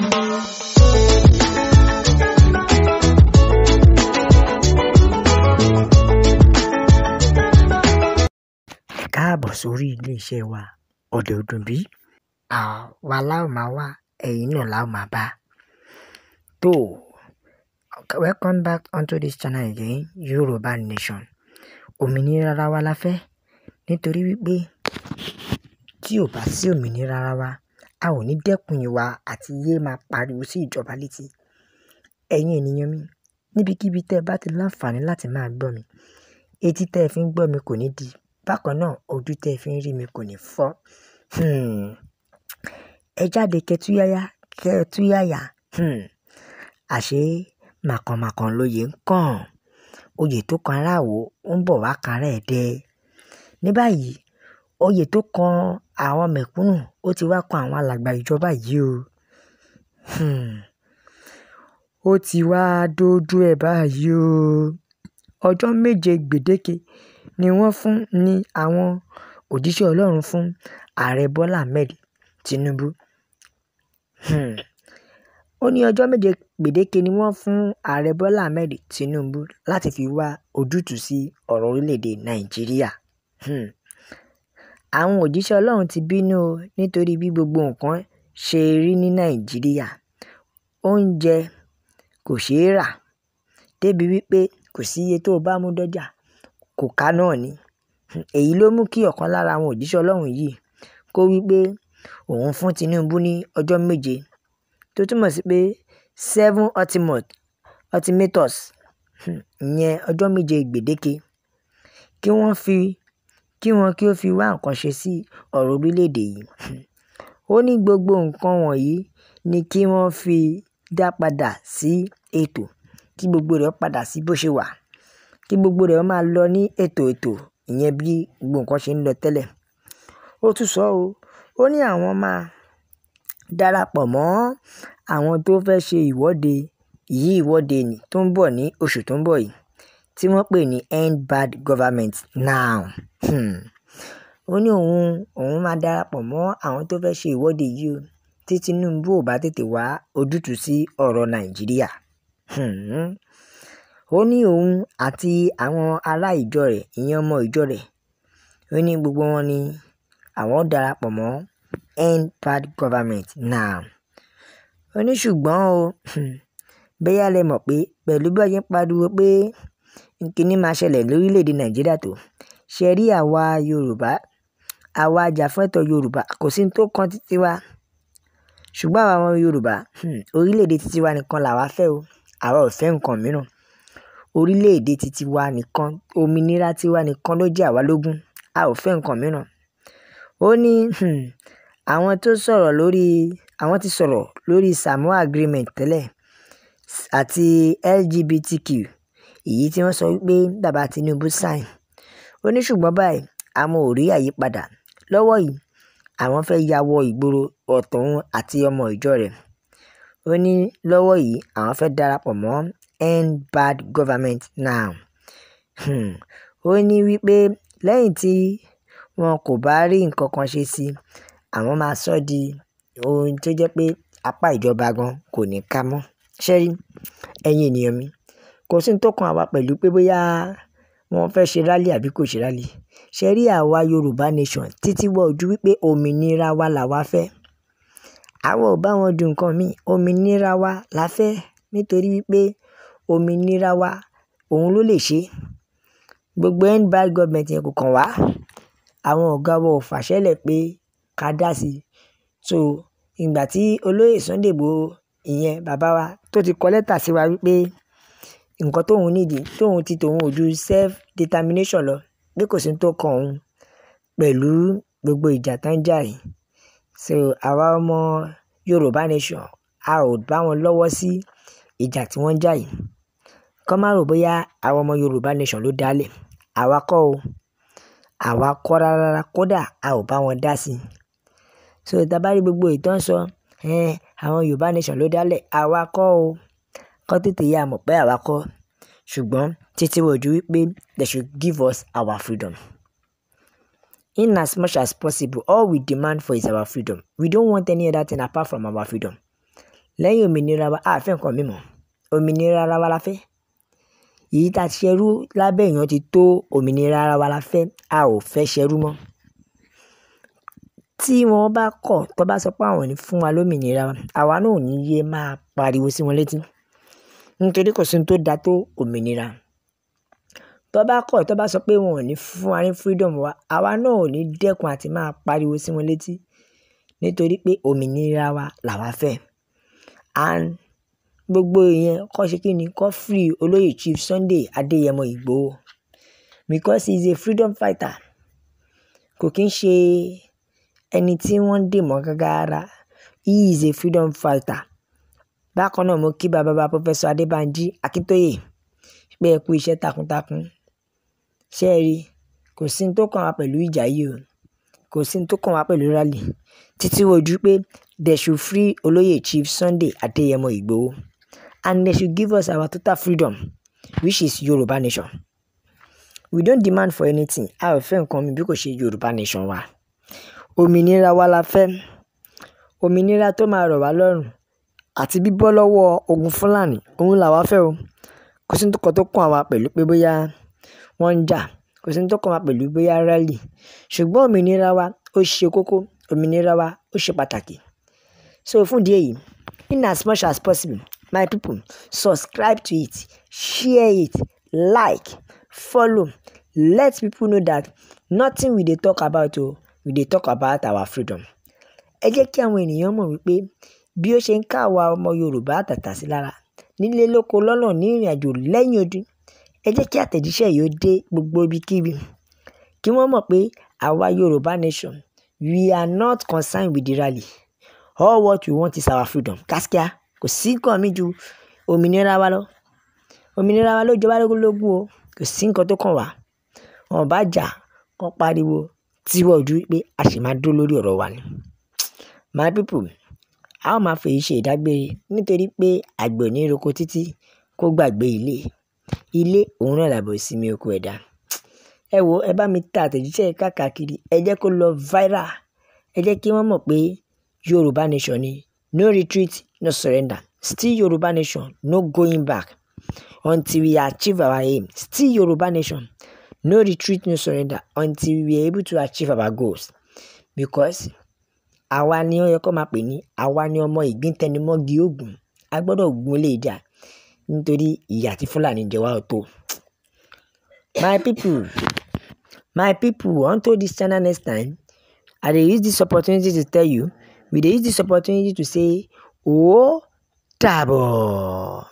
Káàbọ̀ sórí ilé-iṣẹ́ wa Ọ̀dẹ̀ Òdùnbí. Àwa la ó máa wá, ẹ̀yin náà la ó máa bá. Welcome back onto this channel again, Yorùbá Nation. Òmìnira ara wa la fẹ́, nítorí wípé tí ò bá sí òmìnira ara wa, a ò ní dẹ́kun ìwà àti yé máa pariwo sí ìjọba létí. Ẹ̀yin ènìyàn mi, níbikíbi tẹ́ ẹ bá ti láǹfààní láti máa gbọ́ mi, etí tẹ́ ẹ fi ń gbọ́ mi kò ní di, bákan náà ojú tẹ́ ẹ fi ń rí mi kò ní fọ́. Ẹ jáde kẹtúyáyá. Àṣé màkànmákàn lóye ń kàn. Oyè tó kan aráàwọ̀ ń bọ̀ wá kan ará ẹ̀dẹ́. Ní báyìí, oyè tó kan àwọn mẹ̀kúnnù ó ti wá kan àwọn alàgbà ìjọba yìí o. Ó ti wá dójú ẹ̀ báyìí o. Ọjọ́ 7 gbèdéke ni wọ́n fún ní àwọn òjíṣẹ́ Ọlọ́run fún Ààrẹ Bọ́lá Ahmed Tinubu. Ó ní ọjọ́ 7 gbèdéke ni wọ́n fún Ààrẹ Bọ́lá Ahmed Tinubu láti fi wá ojútùú sí ọ̀rọ̀ orílẹ̀-èdè Nàìjíríà. Àwọn òjíṣẹ́ Ọlọ́run ti bínú o nítorí bí gbogbo nǹkan ṣe rí ní Nàìjíríà. Oúnjẹ kò ṣeé rà, débi wípé kò sí iye tó bá mú dọ́jà kò ká náà ni. Èyí ló mú kí ọ̀kan lára àwọn òjíṣẹ́ Ọlọ́run yìí kó wípé òun fún Tinubu ní ọjọ́ 7, tó túmọ̀ sí pé 7 ultimatums, ìyẹn ọjọ́ 7 gbèdéke kí ó fi wá nǹkan ṣe sí ọ̀rọ̀ orílẹ̀-èdè yìí. Ó ní gbogbo nǹkan wọ̀nyí ni kí wọ́n fi dá padà sí ètò, kí gbogbo rẹ̀ padà sí bó ṣe wà, kí gbogbo rẹ̀ máa lọ ní ètò, ìyẹn bí gbogbo nǹkan ṣe ń lọ tẹ́lẹ̀. Ó tún sọ ó ní àwọn máa darapọ̀ mọ́ àwọn tó fẹ́ ṣe ìwọ́de ni tó ń bọ̀ ní oṣù tó ń bọ̀ yìí, tí wọ́n pè ní End Bad Government Now. Ó ní òun máa darapọ̀ mọ́ àwọn tó fẹ́ ṣe ìwọ́de yìí o, tí Tinubu ò bá tètè wá ojútùú sí ọ̀rọ̀ Nàìjíríà. Ó ní òun àti àwọn ará ìjọ rẹ̀, ìyẹn ọmọ ìjọ rẹ̀, ó ní gbogbo wọn ni àwọn darapọ̀ mọ́ End Bad Government Now. Ó ní ṣùgbọ́n bẹ́yà lẹ mọ̀ pé pẹ̀lú bí wọ́n ṣe ń pariwo pé kíní máa ṣẹlẹ̀ lórílẹ̀‐èdè Nàìjíríà tó, ṣe rí àwa Yorùbá, àwa ajàfẹ́tọ̀ọ́ Yorùbá kò sí tó kan títí wa. Ṣùgbọ́n àwa ọmọ Yorùbá, orílẹ̀‐èdè títí wa nìkan làwa fẹ́ o. Àwa ò fẹ́ nǹkan mìíràn. Orílẹ̀‐èdè títí wa nìkan, òmìnira tiwa nìkan ló jẹ́ àwa lógún. A ò fẹ́ nǹkan mìíràn. Ó ní àwọn ti sọ̀rọ̀ lórí Samoa Agreement tẹ́lẹ̀ àti LGBTQ, èyí tí wọ́n sọ wípé bàbá Tinubu sign. Ó ní ṣùgbọ́n báyìí àwọn ò rí àyípadà. Lọ́wọ́ yìí àwọn fẹ́ ya wọ ìgboro ọ̀tún àti ọmọ ìjọ rẹ̀. Ó ní lọ́wọ́ yìí àwọn fẹ́ darapọ̀ mọ́ End Bad Government Now. Ó ní wípé lẹ́yìn tí wọn kò bá rí nǹkan kan ṣe sí, àwọn máa sọ di ohun tó jẹ́ pé apá ìjọba gan kò ní ká mọ́. Ṣẹ́rí ẹ̀yin ènìyàn mi, kò sí tó kan àwa pẹ̀lú pé bóyá wọ́n fẹ́ ṣe rally àbí kò ṣe rally. Ṣẹ́rí àwa Yorùbá Nation títí wọ ojú wípé òmìnira wa làwa fẹ́. Àwa ò bá wọn du nǹkan míì, òmìnira wa la fẹ́, nítorí wípé òmìnira wa òun ló lè ṣe. Gbogbo End Bad Government yẹn kò kàn wá. Àwọn ọ̀gá wa ò fàṣẹ́lẹ̀ pé ká dá sí. So ìgbà tí olóyè Sunday Igboho, ìyẹn bàbá wa, tó ti kọ lẹ́tà sí wa wípé nǹkan tóun ò ju self determination lọ, pé kò sí tó kan òun pẹ̀lú gbogbo ìjà tán jà yìí. So àwa ọmọ Yorùbá Nation a ò bá wọn lọ́wọ́ sí ìjà tí wọ́n jà yìí. Kọ́ má rò bóyá àwọn ọmọ Yorùbá Nation ló dálẹ̀. Àwa kọ́ o. Àwa kọ́ rárá, kódà a ò bá wọn dá sí. So tá bá rí gbogbo ìtàn sọ, àwọn Yorùbá Nation ló dálẹ̀, àwa kọ́ o. Kọ́ tètè yá mọ̀ pé àwa kọ́. Ṣùgbọ́n títí wọ̀ ojú wípé they should give us our freedom. In as much as possible, all we demand for is our freedom. We don't want any other thing apart from our freedom. lẹ́yìn òmìnira wa a fẹ́ nǹkan mímọ́ òmìnira ara wa la fẹ́ èyí tá ti ṣẹrú lábẹ́ èèyàn ti tó òmìnira ara wa la fẹ́ a ò fẹ́ ṣẹrú mọ́ tí wọ́n bá kọ̀ tó bá sọ pé àwọn ò ní fún wa lómìnira wa àwa náà ò ní yé máa pariwo sí wọn létí nítorí kò sí ohun tó da tó òmìnira tó bá kọ̀ tó bá sọ pé wọn ò ní fún wa ní freedom wa àwa náà ò ní dẹ́kun àti máa pariwo sí wọn létí nítorí pé òmìnira wa làwa fẹ́ and gbogbo ìyẹn kọ́ ṣe kí ni kọ́ free olóyè Chief Sunday Adéyẹmọ Ìgbòho because he is a freedom fighter kò kí ń ṣe ẹni tí wọ́n ń dè mọ́ gágá he is a freedom fighter bákan náà mo kí bàbá Professor Adébánjí Akíntóyè pé ẹ kú iṣẹ́ takuntakun ṣé ẹ rí kò sí ní tó kàn wá pẹ̀lú ìjà yìí o kò sí ní tó kàn wá pẹ̀lú rally títí wojú pé they should free olóyè Chief Sunday Adéyẹmọ Ìgbòho and they should give us our total freedom which is Yorùbá nation we don't demand for anything a ò fẹ́ nǹkan mi bí kò ṣe Yorùbá nation wa òmìnira wa la fẹ́ òmìnira tó máa rọ̀ wá lọ́rùn àti bíbọ́ lọ́wọ́ ogun Fúlàní òun làwa fẹ́ o kò sí ní tó kàn wá pẹ̀lú pé bóyá wọ́n ń jà kò sí ní tó kàn wá pẹ̀lú bóyá rally ṣùgbọ́n òmìnira wa ó ṣe kókó òmìnira wa ó ṣe pàtàkì so fún ìdí èyí in as much as possible my people subscribe to it share it like follow let people know that nothing we dey talk about o we dey talk about our freedom ẹ jẹ́ kí àwọn ènìyàn mọ̀ wípé bí ó ṣe ń ká àwa ọmọ Yorùbá àtàtà sí lára nílé lóko lọ́nà ní ìrìn àjò lẹ́yìn odi ẹ jẹ́ kí àtẹ̀jíṣẹ́ yìí ó dé gbogbo ibikíbi kí wọ́n mọ̀ pé àwa Yorùbá nation we are not concerned with the rally all what we want is our freedom gaskiya kò sí nǹkan mi ju òmìnira wa lọ òmìnira wa ló jẹ wá lógún o kò sí nǹkan tó kàn wá wọn bá jà kàn pariwo tí wọ́n ojú pé a sì máa dúró lórí ọ̀rọ̀ wa ni my people a ó máa fèyí ṣe ìdágbére nítorí pé àgbẹ̀ ò ní roko títí kó gbàgbé ilé òun náà làbọ̀ ìsinmi oko ẹ̀dá ẹ wo ẹ bá mi ta àtẹ̀jíṣẹ́ káàkiri ẹ jẹ́ kó lọ viral ẹ jẹ́ kí wọ́n mọ̀ pé Yorùbá nation ni no retreat no surrender still Yorùbá nation no going back until we achieve our aim still Yorùbá nation no retreat no surrender until we are able to achieve our goals because àwa ni ó yẹ kó máa pè ní àwa ni ọmọ ìgbín tẹnumọ́gi ogun a gbọ́dọ̀ gun lè jà nítorí ìyà tí Fúlàní jẹ wá ò tó. My people until this channel next time I dey use this opportunity to tell you we dey use this opportunity to say ó dàbọ̀.